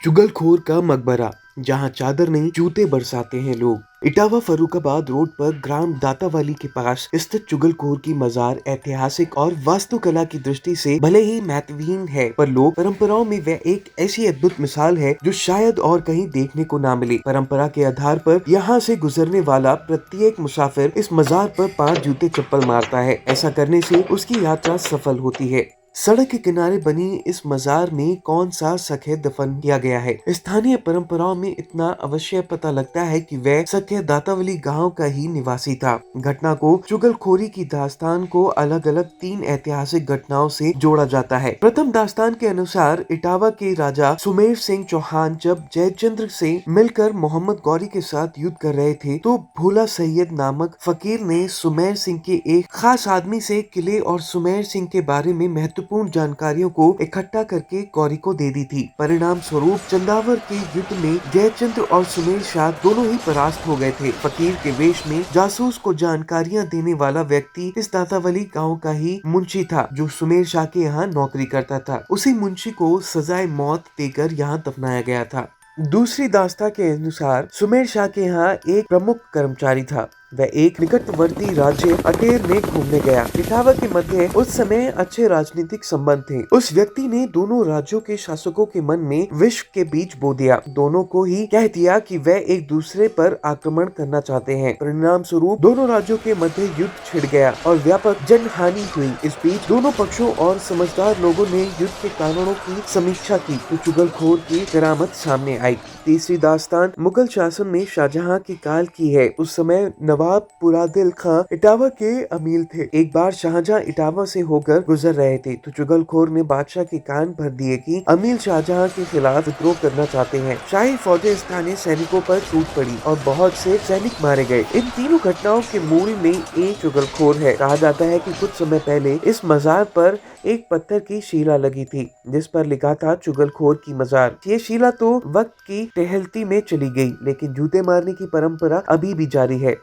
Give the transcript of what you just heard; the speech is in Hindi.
चुगलखोर का मकबरा, जहां चादर नहीं जूते बरसाते हैं लोग। इटावा फर्रुखाबाद रोड पर ग्राम दातावाली के पास स्थित चुगलखोर की मजार ऐतिहासिक और वास्तुकला की दृष्टि से भले ही महत्वहीन है, पर लोक परंपराओं में वह एक ऐसी अद्भुत मिसाल है जो शायद और कहीं देखने को ना मिले। परंपरा के आधार पर यहाँ से गुजरने वाला प्रत्येक मुसाफिर इस मजार पर 5 जूते चप्पल मारता है। ऐसा करने से उसकी यात्रा सफल होती है। सड़क के किनारे बनी इस मजार में कौन सा सखे दफन किया गया है। स्थानीय परंपराओं में इतना अवश्य पता लगता है कि वह सखे दातावली गांव का ही निवासी था। घटना को चुगलखोरी की दास्तान को अलग अलग 3 ऐतिहासिक घटनाओं से जोड़ा जाता है। प्रथम दास्तान के अनुसार इटावा के राजा सुमेर सिंह चौहान जब जयचंद्र से मिलकर मोहम्मद गौरी के साथ युद्ध कर रहे थे, तो भोला सैयद नामक फकीर ने सुमेर सिंह के एक खास आदमी से किले और सुमेर सिंह के बारे में महत्वपूर्ण जानकारियों को इकट्ठा करके गौरी को दे दी थी। परिणाम स्वरूप चंदावर के युद्ध में जयचंद्र और सुमेर शाह दोनों ही परास्त हो गए थे। फकीर के वेश में जासूस को जानकारियां देने वाला व्यक्ति इस दातावली गांव का ही मुंशी था, जो सुमेर शाह के यहाँ नौकरी करता था। उसी मुंशी को सजाए मौत देकर यहाँ दफनाया गया था। दूसरी दास्ता के अनुसार सुमेर शाह के यहाँ एक प्रमुख कर्मचारी था। वह एक निकटवर्ती राज्य अटेर में घूमने गया। इटावा के मध्य उस समय अच्छे राजनीतिक संबंध थे। उस व्यक्ति ने दोनों राज्यों के शासकों के मन में विष के बीज बो दिया। दोनों को ही कह दिया कि वह एक दूसरे पर आक्रमण करना चाहते हैं। परिणाम स्वरूप दोनों राज्यों के मध्य युद्ध छिड़ गया और व्यापक जनहानि हुई। इस बीच दोनों पक्षों और समझदार लोगों ने युद्ध के कारणों की समीक्षा की, तो चुगलखोर की करामत सामने आई। तीसरी दास्तान मुगल शासन में शाहजहां के काल की है। उस समय नवाब पुरादिल खां इटावा के अमीर थे। एक बार शाहजहां इटावा से होकर गुजर रहे थे, तो चुगलखोर ने बादशाह के कान भर दिए कि अमीर शाहजहां के खिलाफ विद्रोह करना चाहते हैं। शाही फौजें स्थानीय सैनिकों पर टूट पड़ी और बहुत से सैनिक मारे गए। इन तीनों घटनाओं के मूल में एक चुगलखोर है। कहा जाता है कि कुछ समय पहले इस मजार पर एक पत्थर की शिला लगी थी, जिस पर लिखा था चुगलखोर की मजार। ये शिला तो वक्त की टहलती में चली गई, लेकिन जूते मारने की परंपरा अभी भी जारी है।